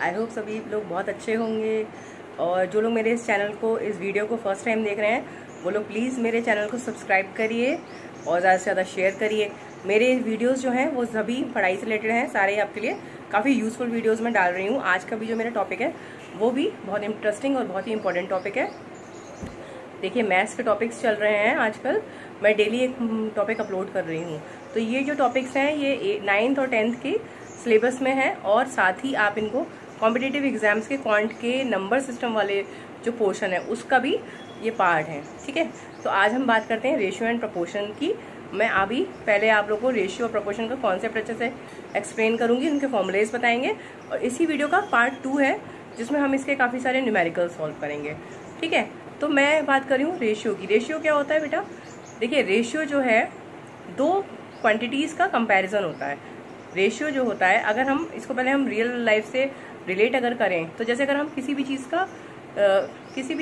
I hope सभी लोग बहुत अच्छे होंगे। और जो लोग मेरे इस चैनल को, इस वीडियो को फर्स्ट टाइम देख रहे हैं, वो लोग प्लीज़ मेरे चैनल को सब्सक्राइब करिए और ज़्यादा से ज़्यादा शेयर करिए। मेरे वीडियोस जो हैं वो सभी पढ़ाई से रिलेटेड हैं, सारे आपके लिए काफ़ी यूज़फुल वीडियोस मैं डाल रही हूँ। आज का भी जो मेरा टॉपिक है वो भी बहुत इंटरेस्टिंग और बहुत ही इंपॉर्टेंट टॉपिक है। देखिए, मैथ्स के टॉपिक्स चल रहे हैं आजकल, मैं डेली एक टॉपिक अपलोड कर रही हूँ। तो ये जो टॉपिक्स हैं ये 9th और 10th के सिलेबस में है और साथ ही आप इनको कॉम्पिटिटिव एग्जाम्स के क्वांट के नंबर सिस्टम वाले जो पोर्शन है उसका भी ये पार्ट है। ठीक है, तो आज हम बात करते हैं रेशियो एंड प्रोपोर्शन की। मैं अभी पहले आप लोगों को रेशियो और प्रोपोर्शन का कॉन्सेप्ट अच्छे से एक्सप्लेन करूंगी, उनके फॉर्मूलेज बताएंगे और इसी वीडियो का पार्ट 2 है जिसमें हम इसके काफ़ी सारे न्यूमेरिकल सॉल्व करेंगे। ठीक है, तो मैं बात कर रही हूँ रेशियो की। रेशियो क्या होता है बेटा? देखिए, रेशियो जो है दो क्वांटिटीज़ का कंपैरिजन होता है। रेशियो जो होता है, अगर हम इसको पहले हम रियल लाइफ से रिलेट अगर करें तो जैसे अगर हम किसी भी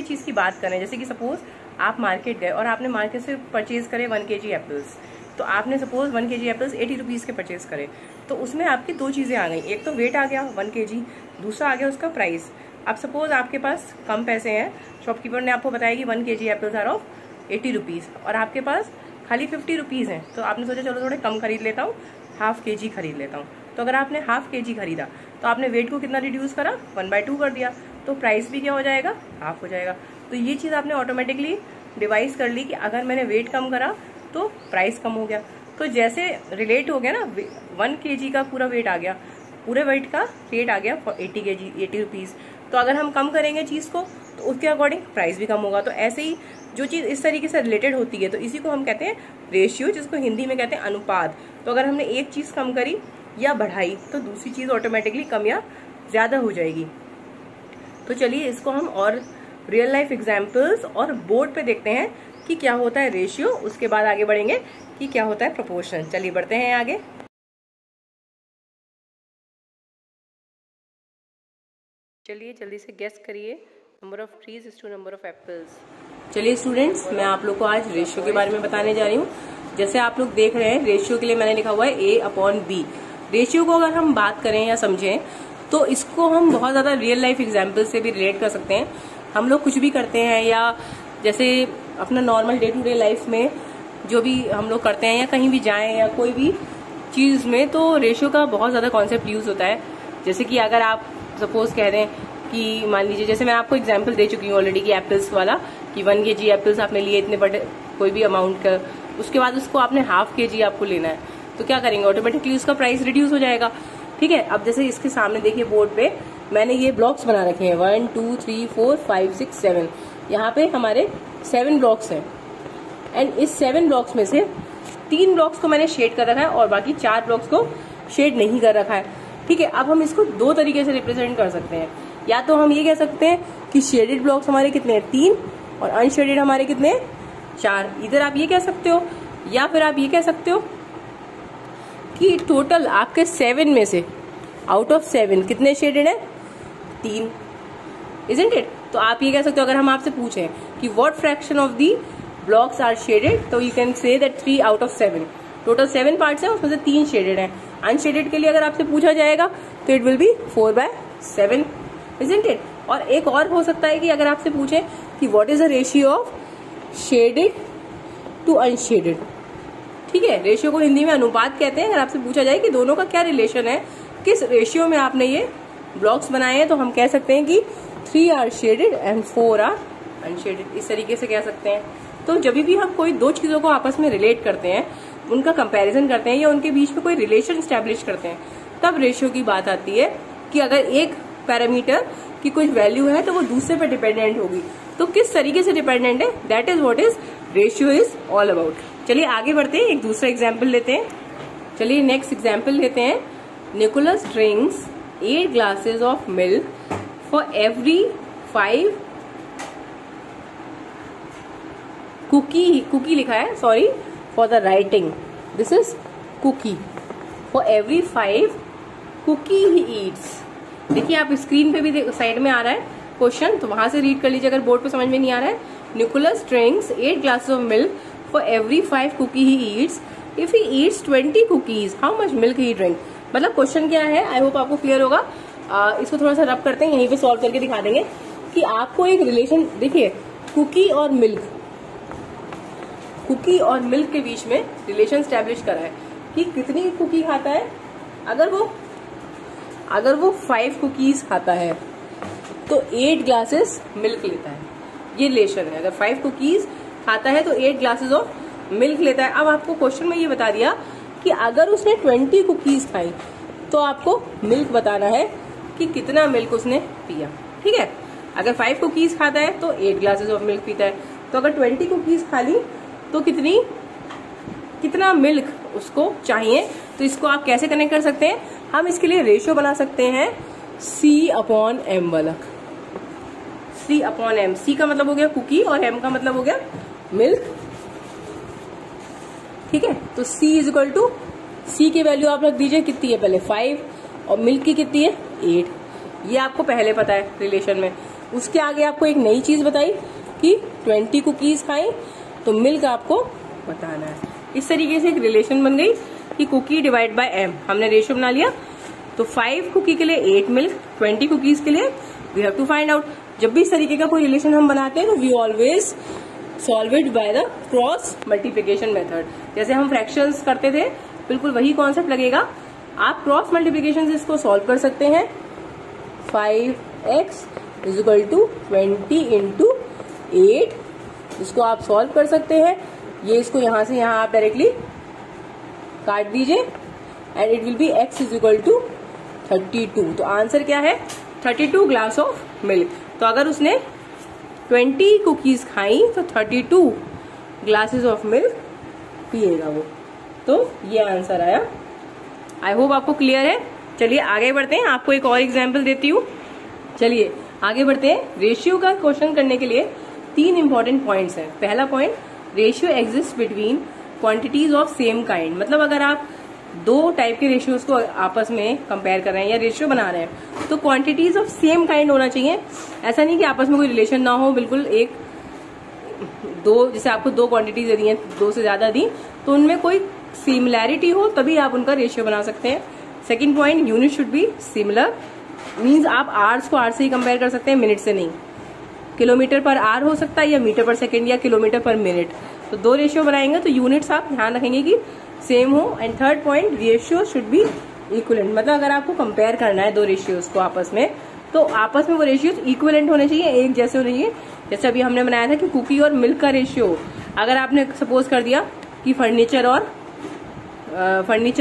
चीज़ की बात करें, जैसे कि सपोज आप मार्केट गए और आपने मार्केट से परचेज करे 1 kg एप्पल्स, तो आपने सपोज 1 kg एप्पल्स 80 रुपीज़ के परचेज करे, तो उसमें आपकी दो चीज़ें आ गई। एक तो वेट आ गया 1 kg, दूसरा आ गया उसका प्राइस। अब सपोज आपके पास कम पैसे हैं, शॉपकीपर ने आपको बताया कि 1 kg apples are of 80 rupees और आपके पास खाली 50 रुपीज़ हैं, तो आपने सोचा चलो थोड़े कम खरीद लेता हूँ, ½ kg खरीद लेता हूँ। तो अगर आपने ½ kg खरीदा तो आपने वेट को कितना रिड्यूस करा? 1/2 कर दिया, तो प्राइस भी क्या हो जाएगा? ½ हो जाएगा। तो ये चीज़ आपने ऑटोमेटिकली डिवाइस कर ली कि अगर मैंने वेट कम करा तो प्राइस कम हो गया। तो जैसे रिलेट हो गया ना, 1 kg का पूरा वेट आ गया, पूरे वेट का रेट आ गया 80 रुपीज़। तो अगर हम कम करेंगे चीज़ को तो उसके अकॉर्डिंग प्राइस भी कम होगा। तो ऐसे ही जो चीज़ इस तरीके से रिलेटेड होती है तो इसी को हम कहते हैं रेशियो, जिसको हिंदी में कहते हैं अनुपात। तो अगर हमने एक चीज़ कम करी या बढ़ाई तो दूसरी चीज़ ऑटोमेटिकली कम या ज़्यादा हो जाएगी। तो चलिए इसको हम और रियल लाइफ एग्जाम्पल्स और बोर्ड पे देखते हैं कि क्या होता है रेशियो, उसके बाद आगे बढ़ेंगे कि क्या होता है प्रोपोर्शन। चलिए बढ़ते हैं आगे। चलिए जल्दी से गेस करिए, number of trees is to number of apples. चलिए स्टूडेंट्स, मैं आप लोग को आज रेशियो के बारे में बताने जा रही हूँ। जैसे आप लोग देख रहे हैं, रेशियो के लिए मैंने लिखा हुआ है A/B। रेशियो को अगर हम बात करें या समझें तो इसको हम बहुत ज्यादा रियल लाइफ एग्जाम्पल से भी रिलेट कर सकते हैं। हम लोग कुछ भी करते हैं या जैसे अपना normal day to day life में जो भी हम लोग करते हैं या कहीं भी जाएं या कोई भी चीज में, तो रेशियो का बहुत ज्यादा कॉन्सेप्ट यूज होता है। जैसे कि अगर आप सपोज कह रहे हैं कि मान लीजिए, जैसे मैं आपको एग्जांपल दे चुकी हूँ ऑलरेडी कि एप्पल्स वाला, कि 1 kg एप्पल्स आपने लिए इतने बड़े कोई भी अमाउंट का, उसके बाद उसको आपने ½ kg आपको लेना है, तो क्या करेंगे? ऑटोमेटिकली उसका प्राइस रिड्यूस हो जाएगा। ठीक है, अब जैसे इसके सामने देखिए बोर्ड पे मैंने ये ब्लॉक्स बना रखे हैं 1 2 3 4 5 6 7। यहाँ पे हमारे 7 ब्लॉक्स हैं एंड इस 7 ब्लॉक्स में से 3 ब्लॉक्स को मैंने शेड कर रखा है और बाकी 4 ब्लॉक्स को शेड नहीं कर रखा है। ठीक है, अब हम इसको दो तरीके से रिप्रेजेंट कर सकते हैं। या तो हम ये कह सकते हैं कि शेडेड ब्लॉक्स हमारे कितने हैं? 3 और अनशेडेड हमारे कितने? 4। इधर आप ये कह सकते हो या फिर आप ये कह सकते हो कि टोटल आपके 7 में से आउट ऑफ 7 कितने शेडेड है? 3, इजंट इट? तो आप ये कह सकते हो, अगर हम आपसे पूछें कि what fraction of the blocks are shaded, तो you can say that 3 out of 7। Total 7 parts हैं, उसमें से 3 शेडेड हैं। अनशेडेड के लिए अगर आपसे पूछा जाएगा तो it will be 4/7, isn't it? और एक और हो सकता है कि अगर आपसे पूछे कि what is the ratio of shaded to unshaded. ठीक है, रेशियो को हिंदी में अनुपात कहते हैं। अगर आपसे पूछा जाए कि दोनों का क्या रिलेशन है, किस रेशियो में आपने ये ब्लॉक्स बनाए हैं, तो हम कह सकते हैं कि 3 are shaded and 4 are unshaded. इस तरीके से कह सकते हैं। तो जब भी हम कोई दो चीजों को आपस में रिलेट करते हैं, उनका कंपैरिजन करते हैं या उनके बीच में कोई रिलेशन स्टैब्लिश करते हैं, तब रेशियो की बात आती है कि अगर एक पैरामीटर की कुछ वैल्यू है तो वो दूसरे पे डिपेंडेंट होगी। तो किस तरीके से डिपेंडेंट है, that is what is ratio is all about. चलिए आगे बढ़ते हैं, एक दूसरा एग्जाम्पल लेते हैं। चलिए नेक्स्ट एग्जाम्पल लेते हैं। Nicholas drinks 8 glasses of milk for every 5 cookie लिखा है, sorry for the writing, this is cookie. For every 5 cookie he eats. देखिए आप स्क्रीन पे भी साइड में आ रहा है क्वेश्चन, तो वहां से रीड कर लीजिए अगर बोर्ड पे समझ में नहीं आ रहा है। Nicholas drinks 8 glasses of milk for every 5 cookie he eats. If he eats 20 cookies how much milk he drink. मतलब क्वेश्चन क्या है, आई होप आपको क्लियर होगा इसको थोड़ा सा रब करते हैं, यहीं पे सॉल्व करके दिखा देंगे कि आपको एक रिलेशन, देखिए कुकी और मिल्क के बीच में रिलेशन स्टैब्लिश करा है कि कितनी कुकी खाता है। अगर वो 5 कुकीज खाता है तो 8 ग्लासेस मिल्क लेता है, ये रिलेशन है। अगर 5 कुकीज खाता है तो 8 ग्लासेस ऑफ मिल्क लेता है। अब आपको क्वेश्चन में ये बता दिया कि अगर उसने 20 कुकीज खाई तो आपको मिल्क बताना है कि कितना मिल्क उसने पिया। ठीक है, अगर 5 कुकीज खाता है तो 8 ग्लासेस ऑफ मिल्क पीता है। तो अगर 20 कुकीज खा ली तो कितना मिल्क उसको चाहिए। तो इसको आप कैसे कनेक्ट कर सकते हैं, हम इसके लिए रेशियो बना सकते हैं C/M वाला। C/M, C का मतलब हो गया कुकी और M का मतलब हो गया मिल्क। ठीक है, तो C की वैल्यू आप रख दीजिए, कितनी है पहले 5 और मिल्क की कितनी है 8। ये आपको पहले पता है रिलेशन में। उसके आगे आपको एक नई चीज बताई कि 20 कुकीज खाई तो मिल्क आपको बताना है। इस तरीके से एक रिलेशन बन गई कि कुकी डिवाइड बाय M, हमने रेशियो बना लिया। तो 5 कुकी के लिए 8 मिल्क, 20 कुकीज के लिए we have to find out. जब भी इस तरीके का कोई रिलेशन हम बनाते हैं तो we always solve it by the cross multiplication method. जैसे हम फ्रैक्शंस करते थे, बिल्कुल वही कॉन्सेप्ट लगेगा। आप क्रॉस मल्टीप्लीकेशन से इसको सॉल्व कर सकते हैं। 5x = 20 × 8, इसको आप सॉल्व कर सकते हैं। ये इसको यहां से यहां आप डायरेक्टली काट दीजिए and it will be x = 32। तो आंसर क्या है 32 ग्लास ऑफ मिल्क। तो अगर उसने 20 कुकीज खाई तो 32 ग्लासेस ऑफ मिल्क पिएगा वो। तो ये आंसर आया। आई होप आपको क्लियर है। चलिए आगे बढ़ते हैं, आपको एक और एग्जाम्पल देती हूँ। चलिए आगे बढ़ते हैं। रेशियो का क्वेश्चन करने के लिए 3 इंपॉर्टेंट पॉइंट्स हैं। पहला point, ratio exist between quantities of same kind. मतलब अगर आप 2 टाइप के रेशियोज को आपस में कंपेयर कर रहे हैं या रेशियो बना रहे हैं तो क्वांटिटीज ऑफ सेम काइंड होना चाहिए। ऐसा नहीं कि आपस में कोई रिलेशन ना हो, बिल्कुल जैसे आपको 2 क्वांटिटीज दी हैं, 2 से ज्यादा दी, तो उनमें कोई सिमिलैरिटी हो तभी आप उनका रेशियो बना सकते हैं। Second point, unit should be similar. Means आप आवर्स को आवर से ही कंपेयर कर सकते हैं, मिनट से नहीं। किलोमीटर पर आवर हो सकता है या मीटर पर सेकेंड या किलोमीटर पर मिनट। तो 2 रेशियो बनाएंगे तो यूनिट्स आप ध्यान रखेंगे कि सेम हो। And third point, ratio should be equivalent. मतलब अगर आपको कंपेयर करना है 2 रेशियोज को आपस में, तो आपस में वो रेशियोज इक्विवेलेंट होने चाहिए, एक जैसे होने चाहिए। जैसे अभी हमने बनाया था कि कुकी और मिल्क का रेशियो, अगर आपने सपोज कर दिया कि फर्नीचर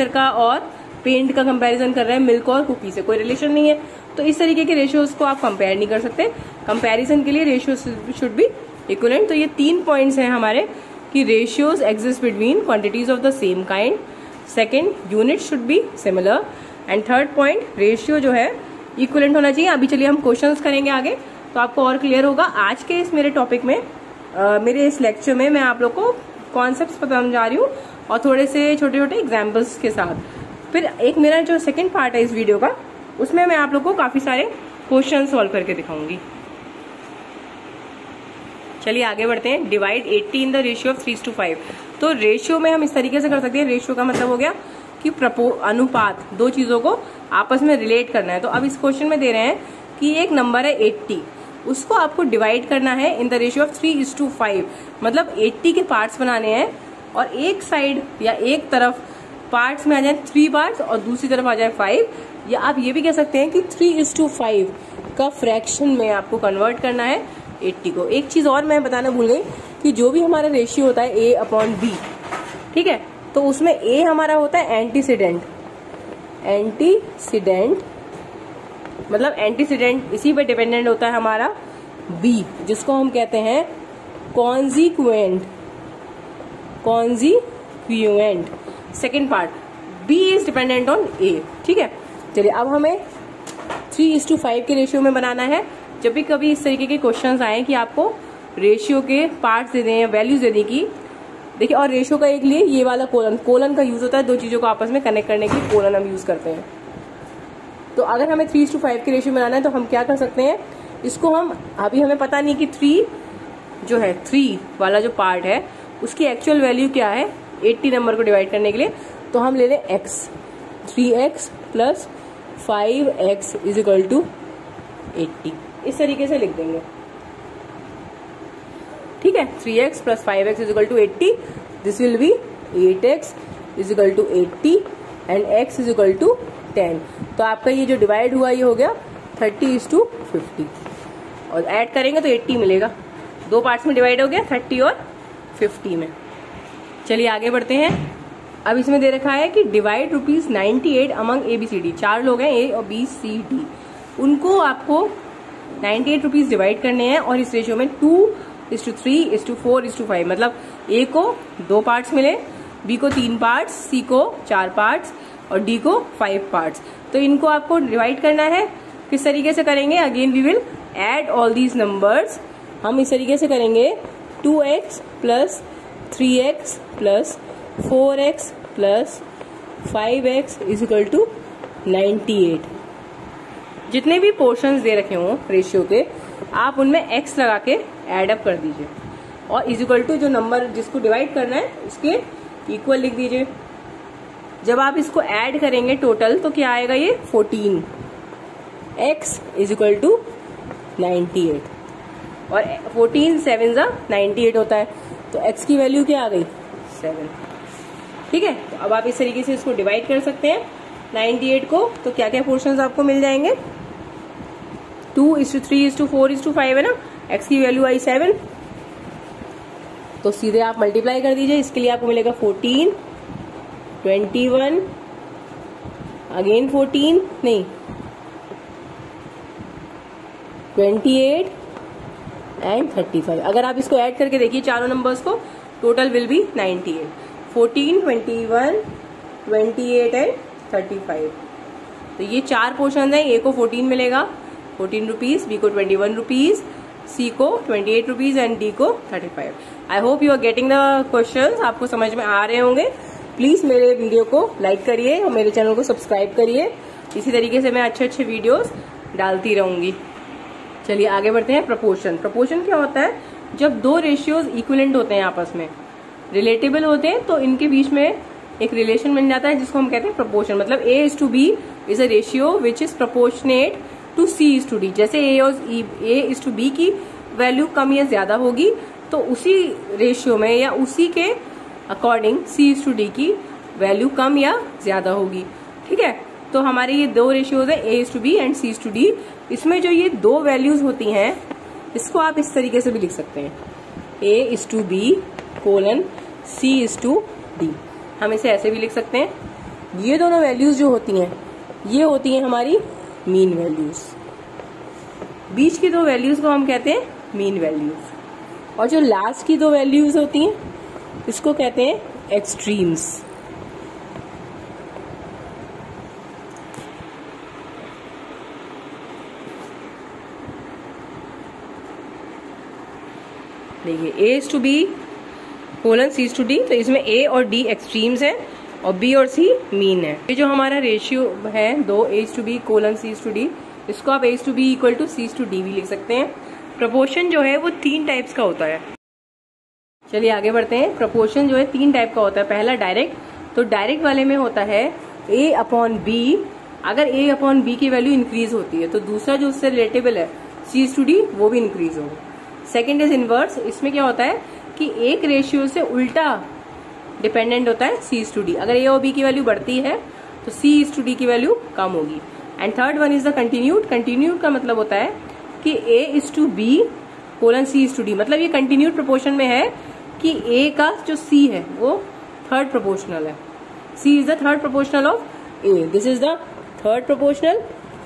का और पेंट का कंपैरिजन कर रहे हैं मिल्क और कुकी से, कोई रिलेशन नहीं है, तो इस तरीके के रेशियोज को आप कंपेयर नहीं कर सकते। कंपैरिजन के लिए रेशियो शुड बी इक्विवेलेंट। तो ये 3 पॉइंट्स हैं हमारे कि ratios exist between quantities of the same kind. Second, unit should be similar. And third point, ratio जो है इक्विवेलेंट होना चाहिए। अभी चलिए हम क्वेश्चंस करेंगे आगे, तो आपको और क्लियर होगा। आज के इस मेरे टॉपिक में, मेरे इस लेक्चर में मैं आप लोग को कॉन्सेप्ट बताने जा रही हूँ और थोड़े से छोटे छोटे एग्जाम्पल्स के साथ। फिर एक मेरा जो सेकंड पार्ट है इस वीडियो का, उसमें मैं आप लोग को काफी सारे क्वेश्चन सॉल्व करके दिखाऊंगी। चलिए आगे बढ़ते हैं। Divide 80 in the ratio of 3:5। तो रेशियो में हम इस तरीके से कर सकते हैं। रेशियो का मतलब हो गया कि अनुपात, 2 चीजों को आपस में रिलेट करना है। तो अब इस क्वेश्चन में दे रहे हैं कि एक नंबर है 80, उसको आपको डिवाइड करना है इन द रेशियो ऑफ 3:5। मतलब 80 के पार्ट्स बनाने हैं और एक साइड या एक तरफ पार्ट्स में आ जाए 3 पार्ट्स और दूसरी तरफ आ जाए 5। या आप ये भी कह सकते हैं कि 3:5 का फ्रैक्शन में आपको कन्वर्ट करना है 80 को। एक चीज और मैं बताना भूल गई कि जो भी हमारा रेशियो होता है A/B, ठीक है, तो उसमें A हमारा होता है एंटीसीडेंट। मतलब एंटीसीडेंट, इसी पे डिपेंडेंट होता है हमारा B, जिसको हम कहते हैं consequent. Second part, B is dependent on A। ठीक है, चलिए अब हमें 3:5 के रेशियो में बनाना है। जब भी कभी इस तरीके के क्वेश्चंस आए कि आपको रेशियो के पार्ट्स दे दें या वैल्यूज देने की, देखिए, और रेशियो का एक लिए ये वाला कोलन का यूज होता है। 2 चीजों को आपस में कनेक्ट करने के लिए कोलन हम यूज करते हैं। तो अगर हमें 3:5 के रेशियो में बनाना है तो हम क्या कर सकते हैं, इसको हम अभी हमें पता नहीं कि 3 वाला जो पार्ट है उसकी एक्चुअल वैल्यू क्या है 80 नंबर को डिवाइड करने के लिए। तो हम ले लें x, 3x + 5x is equal to 80, इस तरीके से लिख देंगे। ठीक है, 3x plus 5x is equal to 80, this will be 8x is equal to 80 and x is equal to 10। तो आपका ये जो डिवाइड हुआ ये हो गया 30:50 और ऐड करेंगे तो 80 मिलेगा। दो पार्ट्स में डिवाइड हो गया, 30 और 50 में। चलिए आगे बढ़ते हैं। अब इसमें दे रखा है कि डिवाइड ₹98 अमंग ABCD। 4 लोग हैं, A और B C D, उनको आपको 98 रुपीज डिवाइड करने हैं और इस रेशियो में 2:3:4:5, मतलब A को 2 पार्ट्स मिले, B को 3 पार्ट्स, C को 4 पार्ट्स और D को 5 पार्ट्स। तो इनको आपको डिवाइड करना है। किस तरीके से करेंगे? Again we will add all these numbers. हम इस तरीके से करेंगे 2x plus 3x plus 4x plus 5x is equal to 98। जितने भी पोर्शंस दे रखे हों रेशियो के, आप उनमें x लगा के एड अप कर दीजिए और इज इक्वल टू जो नंबर जिसको डिवाइड करना है उसके इक्वल लिख दीजिए। जब आप इसको ऐड करेंगे टोटल तो क्या आएगा? ये 14, x इज इक्वल टू 98 और 14 7 98 होता है, तो x की वैल्यू क्या आ गई? 7। ठीक है, तो अब आप इस तरीके से इसको डिवाइड कर सकते हैं 98 को। तो क्या क्या पोर्शंस आपको मिल जाएंगे? 2:3:4:5 है ना, x की वैल्यू आई 7, तो सीधे आप मल्टीप्लाई कर दीजिए। इसके लिए आपको मिलेगा 14, 21, अगेन 14 नहीं 28 एंड 35। अगर आप इसको ऐड करके देखिए चारों नंबर्स को, टोटल विल बी 98, 14, 21, 28 एंड 35। तो ये 4 पोर्शन है। ए को 14 मिलेगा, 14 रुपीज, बी को 21 रुपीज, सी को 28 रुपीज एंड डी को 35। I hope you are getting the questions. आपको समझ में आ रहे होंगे। प्लीज मेरे वीडियो को लाइक करिए और मेरे चैनल को सब्सक्राइब करिए। इसी तरीके से मैं अच्छे अच्छे वीडियोस डालती रहूंगी। चलिए आगे बढ़ते हैं। प्रपोर्शन। प्रपोर्शन क्या होता है? जब दो रेशियोज इक्विवेलेंट होते हैं, आपस में रिलेटेबल होते हैं, तो इनके बीच में एक रिलेशन बन जाता है जिसको हम कहते हैं प्रपोर्शन। मतलब A:B is a ratio which is proportionate to C:D। जैसे A:B की वैल्यू कम या ज्यादा होगी तो उसी रेशियो में या उसी के अकॉर्डिंग C:D की वैल्यू कम या ज्यादा होगी। ठीक है, तो हमारे ये दो रेशियोज है A:B एंड C:D। इसमें जो ये दो वैल्यूज होती हैं, इसको आप इस तरीके से भी लिख सकते हैं, A:B कोलन C:D। हम इसे ऐसे भी लिख सकते हैं। ये दोनों वैल्यूज जो होती हैं, ये होती हैं हमारी मीन वैल्यूज। बीच की दो वैल्यूज को हम कहते हैं मीन वैल्यूज, और जो लास्ट की दो वैल्यूज होती हैं इसको कहते हैं एक्सट्रीम्स। देखिए A:B कोलन C:D, तो इसमें A और D एक्सट्रीम्स हैं और B और C मीन है। ये जो हमारा रेशियो है दो A:B कोलन C:D, इसको आप A:B इक्वल टू C:D भी लिख सकते हैं। प्रपोर्शन जो है वो 3 टाइप्स का होता है। चलिए आगे बढ़ते हैं। प्रपोर्शन जो है 3 टाइप का होता है। पहला डायरेक्ट, तो डायरेक्ट वाले में होता है A/B। अगर A/B की वैल्यू इंक्रीज होती है तो दूसरा जो उससे रिलेटेबल है C:D वो भी इंक्रीज होगा। Second is inverse. इसमें क्या होता है कि एक रेशियो से उल्टा डिपेंडेंट होता है C:D। अगर A और B की वैल्यू बढ़ती है तो C:D की वैल्यू कम होगी। And third one is the continued. Continued का मतलब होता है कि A:B कोलन C:D, मतलब ये कंटिन्यूड प्रोपोर्शन में है कि A का जो C है वो थर्ड प्रोपोर्शनल है। C is the third proportional of A, this is the third proportional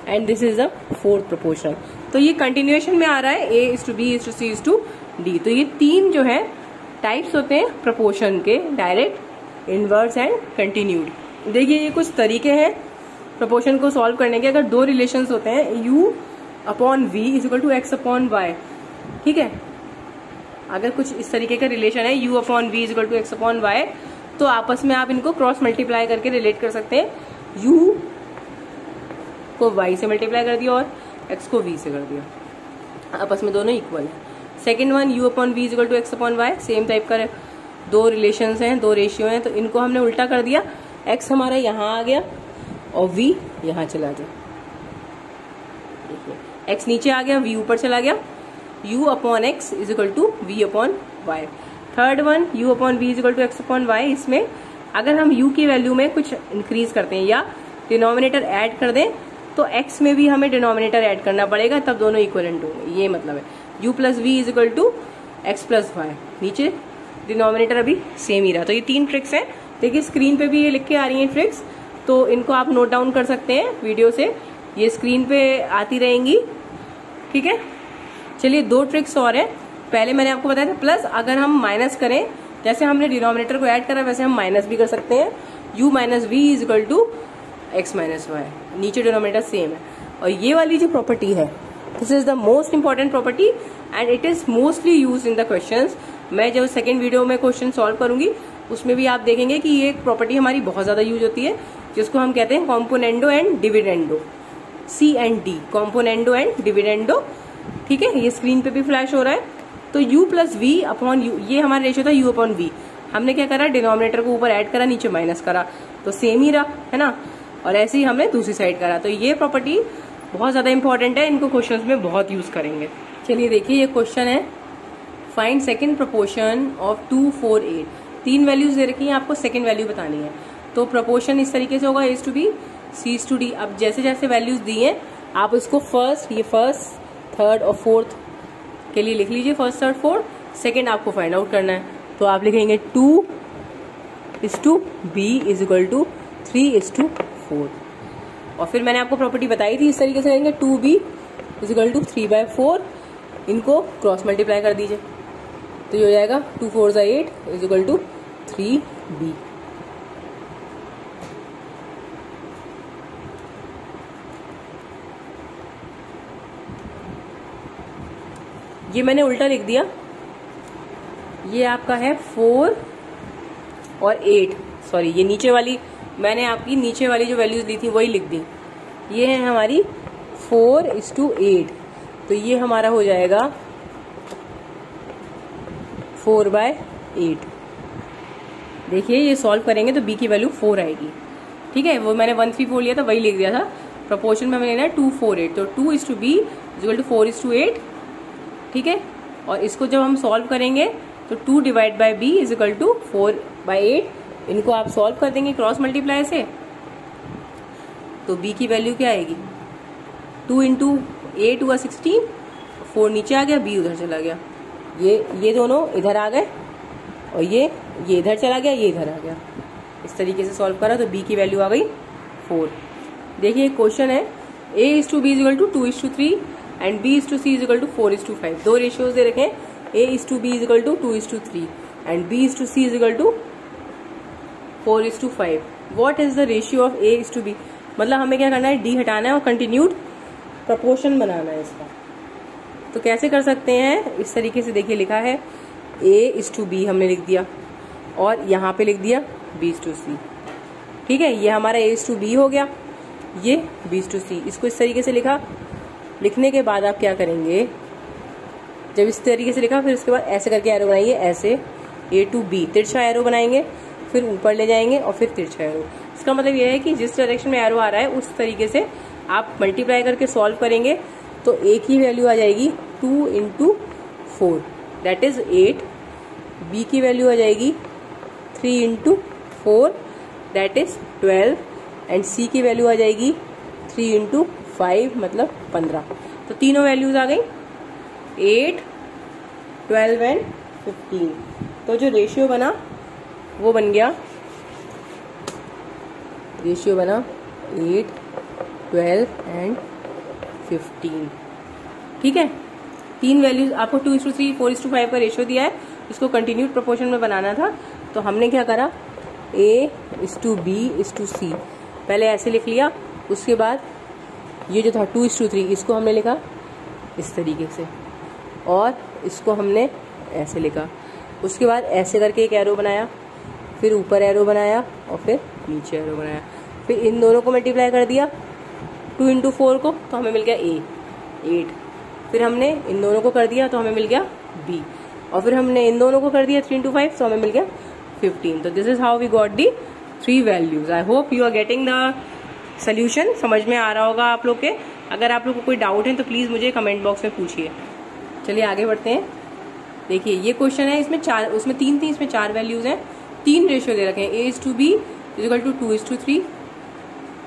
and this is the fourth proportional. तो ये कंटिन्यूएशन में आ रहा है A:B C:D। तो ये 3 जो है टाइप्स होते हैं प्रोपोर्शन के, डायरेक्ट, इनवर्स एंड कंटिन्यूड। देखिए ये कुछ तरीके हैं प्रोपोर्शन को सॉल्व करने के। अगर दो रिलेशंस होते हैं U/V is equal to X/Y, ठीक है, अगर कुछ इस तरीके का रिलेशन है U/V is equal to X/Y, तो आपस में आप इनको क्रॉस मल्टीप्लाई करके रिलेट कर सकते हैं। U को Y से मल्टीप्लाई कर दिया और X को V से कर दिया, आपस में दोनों इक्वल है। Second one U/V is equal to X/Y, same type का दो रिलेशंस हैं, दो रेशियो हैं, तो इनको हमने उल्टा कर दिया। X हमारा यहाँ आ गया और V यहाँ चला गया। देखिए x नीचे आ गया, v ऊपर चला गया, u upon x is equal to v upon y. Third one u upon v is equal to x upon y. इसमें अगर हम u की वैल्यू में कुछ इंक्रीज करते हैं या डिनोमिनेटर ऐड कर दें तो x में भी हमें डिनोमिनेटर ऐड करना पड़ेगा, तब दोनों इक्वलेंट होंगे। ये मतलब है u plus v is equal to x plus y. नीचे डिनोमिनेटर अभी सेम ही रहा। तो ये 3 ट्रिक्स हैं। देखिए स्क्रीन पे भी ये लिख के आ रही हैं ट्रिक्स, तो इनको आप नोट डाउन कर सकते हैं वीडियो से, ये स्क्रीन पे आती रहेंगी। ठीक है, चलिए 2 ट्रिक्स और है। पहले मैंने आपको बताया था प्लस, अगर हम माइनस करें, जैसे हमने डिनोमिनेटर को ऐड करा वैसे हम माइनस भी कर सकते हैं। u minus v is equal to x minus y, नीचे डिनोमिनेटर सेम है। और ये वाली जो प्रॉपर्टी है, this is the most important property and it is mostly use in the questions. मैं जब सेकेंड वीडियो में क्वेश्चन सॉल्व करूंगी उसमें भी आप देखेंगे कि ये प्रॉपर्टी हमारी बहुत ज्यादा यूज होती है, जिसको हम कहते हैं componendo and dividendo, C&D, componendo and dividendo. ठीक है, ये स्क्रीन पे भी फ्लैश हो रहा है। तो u plus v upon u, ये हमारा रेशियो था u अपॉन वी। हमने क्या करा, डिनोमिनेटर को ऊपर ऐड करा, नीचे माइनस करा, तो सेम ही रहा है ना। और ऐसे ही हमने दूसरी साइड करा। तो ये प्रॉपर्टी बहुत ज्यादा इंपॉर्टेंट है, इनको क्वेश्चंस में बहुत यूज करेंगे। चलिए देखिए ये क्वेश्चन है, find second proportion of 2, 4, 8। 3 values दे रखी हैं, आपको सेकंड वैल्यू बतानी है। तो प्रोपोर्शन इस तरीके से होगा A to B, C to D। अब जैसे जैसे वैल्यूज दी हैं आप इसको फर्स्ट, ये फर्स्ट, थर्ड और फोर्थ के लिए लिख लीजिए, फर्स्ट, थर्ड, फोर्थ। सेकंड आपको फाइंड आउट करना है, तो आप लिखेंगे 2 is to B is equal to 3 is to 4। और फिर मैंने आपको प्रॉपर्टी बताई थी, इस तरीके से करेंगे 2B इज इक्वल टू 3/4, इनको क्रॉस मल्टीप्लाई कर दीजिए, तो ये हो जाएगा 2 4 8 इज इक्वल टू 3B। ये मैंने उल्टा लिख दिया, ये आपका है 4 और 8, सॉरी ये नीचे वाली, मैंने आपकी नीचे वाली जो वैल्यूज दी थी वही लिख दी। ये है हमारी 4 is to 8, तो ये हमारा हो जाएगा 4/8। देखिए ये सॉल्व करेंगे तो b की वैल्यू 4 आएगी। ठीक है, वो मैंने 1 3 4 लिया था, वही लिख दिया था। प्रोपोर्शन में हमें लेना है 2 4 8, तो 2 is to b is equal to 4 is to 8। ठीक है, और इसको जब हम सॉल्व करेंगे तो 2 divide by b is equal to 4/8। इनको आप सॉल्व कर देंगे क्रॉस मल्टीप्लाई से, तो b की वैल्यू क्या आएगी, 2 इंटू 8 हुआ 16, 4 नीचे आ गया, b उधर चला गया, ये दोनों इधर आ गए और ये इधर चला गया, ये इधर आ गया। इस तरीके से सॉल्व करा तो b की वैल्यू आ गई 4। देखिए क्वेश्चन है a is to b is equal to 2 is to 3 and b is to c is equal to 4 is to 5। दो रेशियोज दे रखे हैं, a is to b is equal to 2 is to 3 and b is to c is equal to 4 is to 5। What is the ratio of a is to b, मतलब हमें क्या करना है, d हटाना है और कंटिन्यूड प्रोपोर्शन बनाना है इसका। तो कैसे कर सकते हैं, इस तरीके से देखिए लिखा है a is to b हमने लिख दिया और यहाँ पे लिख दिया b is to c। ठीक है, ये हमारा a is to b हो गया, ये b is to c। इसको इस तरीके से लिखा, लिखने के बाद आप क्या करेंगे, जब इस तरीके से लिखा फिर उसके बाद ऐसे करके एरो बनाइए, ऐसे a to b तिरछा एरो बनाएंगे, फिर ऊपर ले जाएंगे और फिर तिरछा एरो। इसका मतलब यह है कि जिस डायरेक्शन में एरो आ रहा है उस तरीके से आप मल्टीप्लाई करके सॉल्व करेंगे तो a की वैल्यू आ जाएगी 2 इंटू 4 दैट इज 8, b की वैल्यू आ जाएगी 3 into 4 that is 12 and c की वैल्यू आ जाएगी 3 इंटू 5 मतलब 15। तो तीनों वैल्यूज आ गई 8, 12 एंड 15। तो जो रेशियो बना वो बन गया, रेशियो बना 8, 12 एंड 15। ठीक है, 3 वैल्यूज आपको 2 is to 3, 4 is to 5 का रेशियो दिया है, इसको कंटिन्यूड प्रोपोर्शन में बनाना था। तो हमने क्या करा, a is to b is to c पहले ऐसे लिख लिया, उसके बाद ये जो था 2 is to 3 इसको हमने लिखा इस तरीके से और इसको हमने ऐसे लिखा। उसके बाद ऐसे करके एक एरो बनाया, फिर ऊपर एरो बनाया और फिर नीचे एरो बनाया, फिर इन दोनों को मल्टीप्लाई कर दिया 2 इंटू 4 को, तो हमें मिल गया a 8। फिर हमने इन दोनों को कर दिया तो हमें मिल गया b, और फिर हमने इन दोनों को कर दिया 3 इंटू 5 तो हमें मिल गया 15। तो this is how we got the 3 values. I hope you are getting the solution, समझ में आ रहा होगा आप लोग के। अगर आप लोग को कोई डाउट है तो प्लीज़ मुझे कमेंट बॉक्स में पूछिए। चलिए आगे बढ़ते हैं। देखिए ये क्वेश्चन है, इसमें उसमें 3 थी, इसमें 4 वैल्यूज़ हैं, 3 रेशियो दे रखे हैं। A:B = 2:3,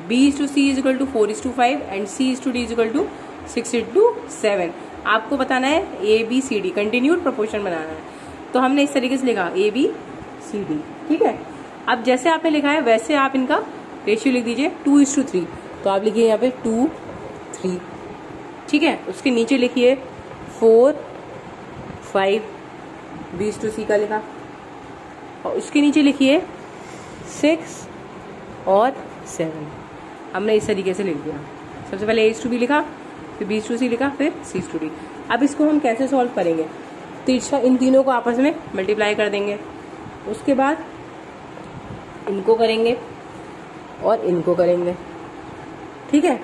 B:C = 4:5 and C:D = 6:7। आपको बताना है ABCD कंटिन्यूड प्रोपोर्शन बनाना है। तो हमने इस तरीके से लिखा ABCD, ठीक है। अब जैसे आपने लिखा है वैसे आप इनका रेशियो लिख दीजिए 2:3। तो आप लिखिए यहाँ पे 2, 3, ठीक है। उसके नीचे लिखिए 4, 5, B:C का लिखा, और उसके नीचे लिखिए 6 और 7। हमने इस तरीके से लिख दिया। सबसे पहले A:B लिखा, फिर B:C लिखा, फिर C:D। अब इसको हम कैसे सॉल्व करेंगे? तिरछा इन तीनों को आपस में मल्टीप्लाई कर देंगे, उसके बाद इनको करेंगे और इनको करेंगे, ठीक है।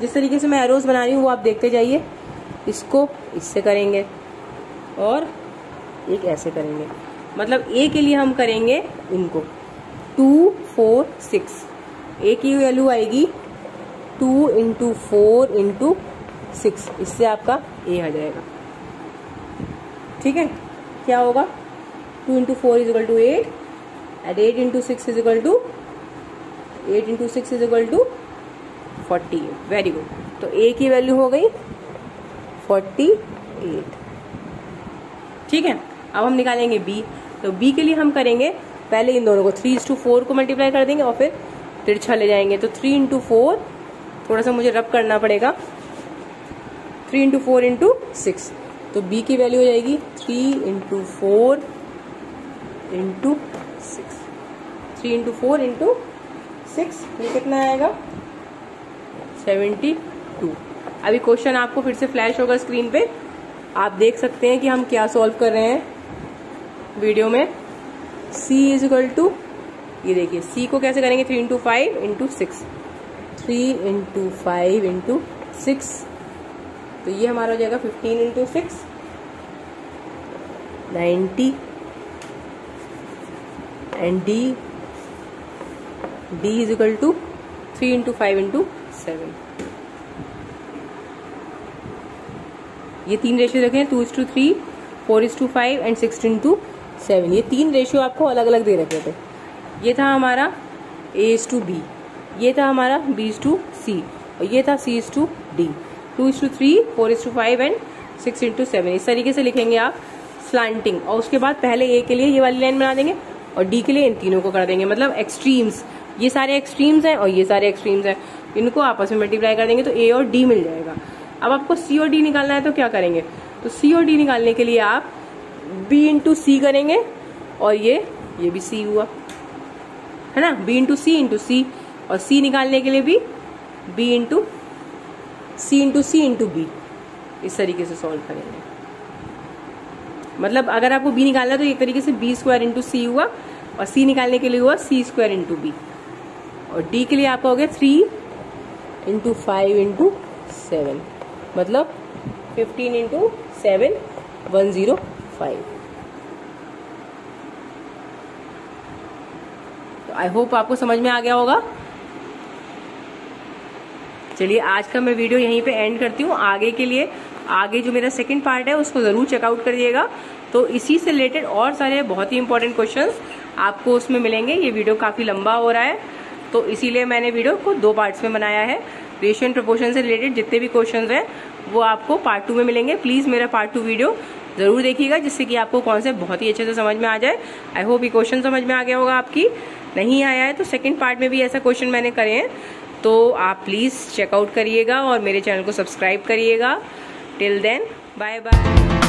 जिस तरीके से मैं एरोज बना रही हूँ वो आप देखते जाइए। इसको इससे करेंगे और एक ऐसे करेंगे। मतलब A के लिए हम करेंगे इनको 2, 4, 6। A की वैल्यू आएगी 2 × 4 × 6। इससे आपका A आ जाएगा, ठीक है। क्या होगा? 2 × 4 = 8 and 8 × 6 = 48। Very good. तो A की वैल्यू हो गई 48, ठीक है। अब हम निकालेंगे B। तो B के लिए हम करेंगे पहले इन दोनों को 3:4 को मल्टीप्लाई कर देंगे और फिर तिरछा ले जाएंगे। तो 3 × 4, थोड़ा सा मुझे रब करना पड़ेगा, 3 × 4 × 6। तो B की वैल्यू हो जाएगी 3 × 4 × 6। 3 × 4 × 6, ये कितना आएगा? 72। अभी क्वेश्चन आपको फिर से फ्लैश होगा स्क्रीन पे, आप देख सकते हैं कि हम क्या सॉल्व कर रहे हैं वीडियो में। C = ये देखिए C को कैसे करेंगे? 3 × 5 × 6, 3 × 5 × 6। तो ये हमारा हो जाएगा 15 × 6, 90। And D = 3 × 5 × 7। ये 3 रेशियो रखे हैं, 2:3, 4:5 एंड 6:7। ये 3 रेशियो आपको अलग अलग दे रखे थे। ये था हमारा A:B, ये था हमारा B:C और ये था C:D। 2:3, 4:5 एंड 6:7। इस तरीके से लिखेंगे आप स्लांटिंग, और उसके बाद पहले A के लिए ये वाली लाइन बना देंगे और D के लिए इन तीनों को कर देंगे। मतलब एक्सट्रीम्स, ये सारे एक्सट्रीम्स हैं और ये सारे एक्सट्रीम्स हैं, इनको आपस में मल्टीप्लाई कर देंगे तो A और D मिल जाएगा। अब आपको C और D निकालना है तो क्या करेंगे? तो C और D निकालने के लिए आप B × C करेंगे, और ये भी C हुआ, है ना। B × C × C, और C निकालने के लिए भी B × C × C × B। इस तरीके से सॉल्व करेंगे। मतलब अगर आपको B निकालना है तो एक तरीके से B² × C हुआ, और C निकालने के लिए हुआ C² × B। और D के लिए आपका हो गया 3 × 5 × 7, मतलब 15 × 7, 105। तो आई होप आपको समझ में आ गया होगा। चलिए आज का मैं वीडियो यहीं पे एंड करती हूँ। आगे के लिए, आगे जो मेरा सेकंड पार्ट है उसको जरूर चेकआउट करिएगा। तो इसी से रिलेटेड और सारे बहुत ही इंपॉर्टेंट क्वेश्चंस आपको उसमें मिलेंगे। ये वीडियो काफी लंबा हो रहा है, तो इसीलिए मैंने वीडियो को 2 पार्ट्स में बनाया है। रेशियो एंड प्रोपोर्शन से रिलेटेड जितने भी क्वेश्चंस हैं वो आपको पार्ट 2 में मिलेंगे। प्लीज मेरा पार्ट 2 वीडियो जरूर देखिएगा, जिससे कि आपको कॉन्सेप्ट बहुत ही अच्छे से समझ में आ जाए। आई होप ये क्वेश्चन समझ में आ गया होगा। आपकी नहीं आया है तो सेकंड पार्ट में भी ऐसा क्वेश्चन मैंने करे हैं, तो आप प्लीज चेकआउट करिएगा और मेरे चैनल को सब्सक्राइब करिएगा। Till then, bye bye.